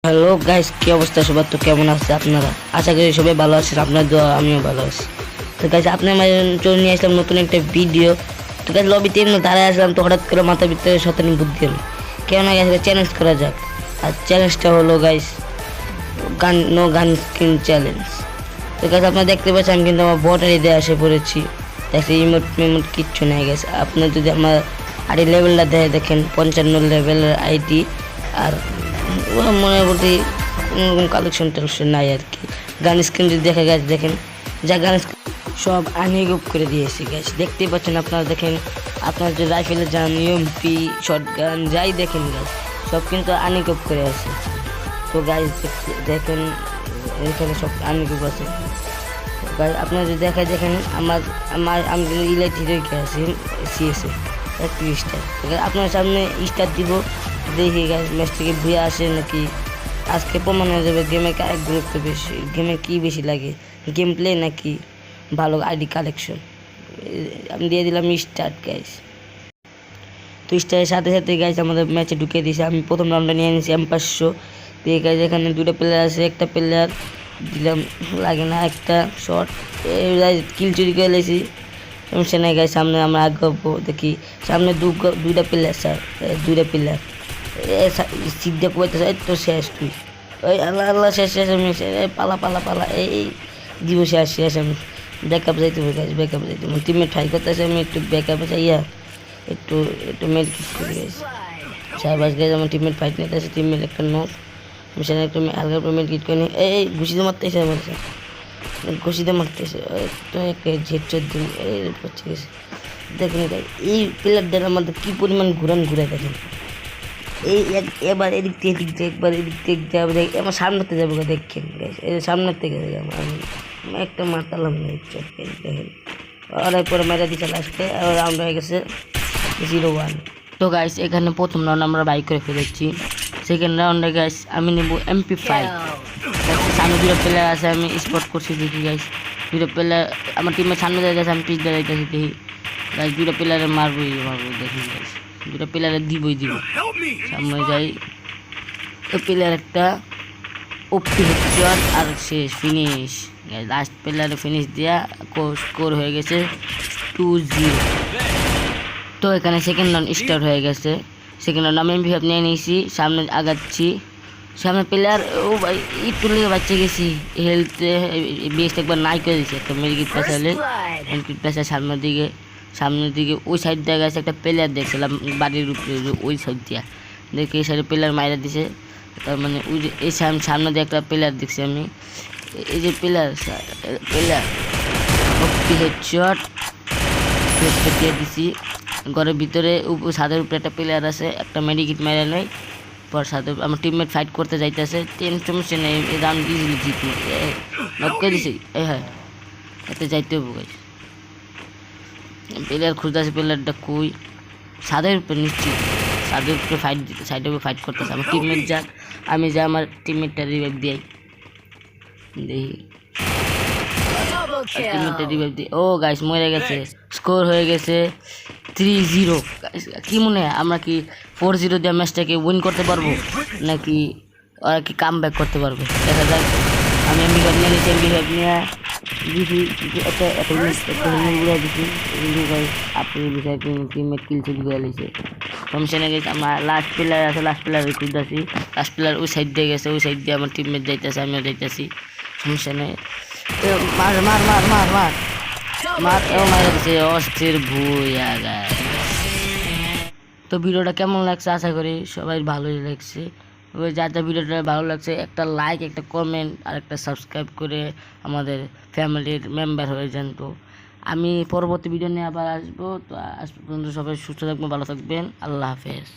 Hello guys, কি অবস্থা সবার? তো কেমন আছে আপনারা? আশা করি সবাই ভালো আছেন। আপনার দোয়া আমিও ভালো আছি। তো গাইস, আপনার জন্য নিয়ে আসলাম নতুন একটা ভিডিও। তো গাইস, লবিতে এমনি দাঁড়ায় আসলাম, তো হঠাৎ করে মাথার ভিতরে শতানি বুদ্ধি এলো, কেন না গাইস চ্যালেঞ্জ করা যাক। আর চ্যালেঞ্জটা হলো গাইস গান স্কিন চ্যালেঞ্জ। তো গাইস, আপনারা দেখতে পাচ্ছেন আমি কিন্তু আমার বট আইডি আসে পড়েছি। দেখছি ইমোট মেমোট কিচ্ছু নেই গাইস। আপনার যদি আমার আইডি লেভেলটা দেখেন 55 লেভেলের আইডি। আর মোটামুটি কোনোরকম কালেকশন টালেকশন নাই আর কি। গান স্ক্রিন যদি দেখা গেছে দেখেন, যা গান সব আনইকুইপ করে দিয়েছি গাইস, দেখতেই পাচ্ছেন আপনারা। দেখেন আপনার যে রাইফেলের যান ইউএমপি শর্ট গান যাই দেখেন গাইস, সব কিন্তু আনইকুইপ করে আছে। তো গাইস দেখেন এখানে সব আনইকুইপ আছে গাইস। আপনারা যদি দেখেন আমি কিন্তু ইলাইট হিরোকে আছি সিএসএ 31টা। আপনার সামনে স্টার দিব, দেখি গাইস ম্যাচ থেকে ভুয়া আসে নাকি। আজকে প্রমাণ হয়ে যাবে গেমে কার গুরুত্ব বেশি, গেমে কি বেশি লাগে, গেম প্লে নাকি ভালো আইডি কালেকশন। আমি দিয়ে দিলাম স্টার্ট গাইস। তো স্টারের সাথে সাথে গাইস আমাদের ম্যাচে ঢুকিয়ে দিয়েছে। আমি প্রথম রাউন্ডে নিয়ে নিয়েছি M500 দিয়ে গাইস। এখানে দুটো প্লেয়ার আছে, একটা প্লেয়ার দিলাম লাগে না, একটা শট কিল চুরি করে লেছি। সমস্যা নাই গাইস, সামনে আমরা আগে দেখি। সামনে দুইটা প্লেয়ার স্যার, দুইটা প্লেয়ার সিদ্ধা কইতেছে তো শেষ। তুই ওই আল্লাহ আল্লাহ শেষ শেষ আমি পালা পালা পালা এই দিব শেষ শেষ। আমি ব্যাকআপ যাইতে হবে গাইস, ব্যাকআপ যাইতে হবে। টিমে ট্রাই করতেছে, আমি একটু ব্যাকআপে চাইয়া একটু মেল কিট করে গেছি। সাহেবাস গাইস আমার টিমমেট ফাইট নিতে আছে, টিমমেট একটা নক। আমি সেখানে একটু হালকা মেল কিট করে নিই। এই ঘুষিতে মারতেছে আমার, ঘুষিতে মারতেছে তো একটা ঝেটচর দিন এই পড়ছে গেছে। দেখেন এই প্লেয়ারদের আমাদের কী পরিমাণ ঘুরে দেখেন। এই এবার এদিক থেকে একবার এদিক থেকে যাবে, আমার সামনেতে যাবো দেখেন গাইস, এই সামনের থেকে আমি একটা মারতালাম না দেখেন। আর পরে মেরা দিচ্ছে লাস্টে, আর রাউন্ড হয়ে গেছে 0-1। তো গাইস এখানে প্রথম রাউন্ড আমরা বাইক করে ফেলেছি। সেকেন্ড রাউন্ডে গাইস আমি নেব MP5। সামনে দুটো প্লেয়ার আছে, আমি স্পট করছি দেখি গাইস। দুটো প্লেয়ার আমার টিমের সামনে যাইতেছে, আমি পিছ দিয়ে যাইতেছি দেখি গাইস। দুটো প্লেয়ারে মারবই দেখুন গাইস, দুটো প্লেয়ারে দিব সামনে যাই। প্লেয়ার একটা ওপি হেডশট আর শেষ ফিনিশ। লাস্ট প্লেয়ারে ফিনিশ দেওয়া স্কোর হয়ে গেছে 2-0। তো এখানে সেকেন্ড রাউন্ড স্টার্ট হয়ে গেছে। সেকেন্ড রাউন্ড আমি MP5 নিয়ে নিয়েছি, সামনে আগাচ্ছি। সামনে প্লেয়ার ও ভাই একটু লেগে বাচ্চা গেছি, হেলথে বেস্ট একবার নাই করে দিয়েছি। একটা মেডিকেট পেছালে মেডিকেট পেছালে সামনের দিকে ওই সাইড দিয়ে গেছে একটা প্লেয়ার দেখছিলাম বাড়ির উপরে, ওই সাইড দিয়া দেখে এই সাইডে প্লেয়ার মাইরা দিছে। তার মানে ওই যে এই সামনে দিয়ে একটা প্লেয়ার দেখছি আমি, এই যে প্লেয়ার হেডশট দিয়ে দিছি। ঘরের ভিতরে ছাদের উপরে একটা প্লেয়ার আছে, একটা মেডিকেট মাইরা নেই। পর সাথে আমার টিমমেট ফাইট করতে যাইতেছে, সমস্যা নেই, এই রাউন্ড ইজিলি জিতবো। নক করে দিছি, হ্যাঁ এতে যাইতে হবে গাইস। প্লেয়ার খুঁজতেছে, প্লেয়ারটা কই? ছাদের উপরে নিশ্চিত, ছাদের উপরে সাইডের উপরে ফাইট করতেছে। আমার টিমমেট যাক, আমি যা আমার টিমমেটটা রিভাইভ দিই দেখি। টিমমেটটা রিভাইভ দিই, ও গাইস মরে গেছে। স্কোর হয়ে গেছে 3-0। কি মনে হয় আমরা কি 4-0 দিয়ে ম্যাচটাকে উইন করতে পারবো, নাকি ওরা কি কাম ব্যাক করতে পারবে? দেখা যাক। আমি MP5 নিয়ে নিয়েছি, MP5 নিয়ে দিছি একটা দিছি আপনার বিষয়ে টিমমেট কিল চুরি করে লিছে। সমস্যা নিয়ে গেছে। আমার লাস্ট প্লেয়ার আছে, লাস্ট প্লেয়ার খুঁজতেছি। লাস্ট প্লেয়ার ওই সাইড দিয়ে গেছে, ওই সাইড দিয়ে আমার টিমমেট যাইতেছে, আমিও যাইতেছি। সমস্যা নেই, মার মার মার মার মার মার ও মারা দিছে, অস্থির ভুইয়া গায়। তো ভিডিওটা কেমন লাগছে? আশা করি সবাই ভালোই লাগছে। যার ভিডিওটা ভালো লাগছে একটা লাইক, একটা কমেন্ট আর একটা সাবস্ক্রাইব করে আমাদের ফ্যামিলির মেম্বার হয়ে যান। তো আমি পরবর্তী ভিডিও নিয়ে আবার আসবো। তো আজ পর্যন্ত সবাই সুস্থ থাকবেন, ভালো থাকবেন, আল্লাহ হাফেজ।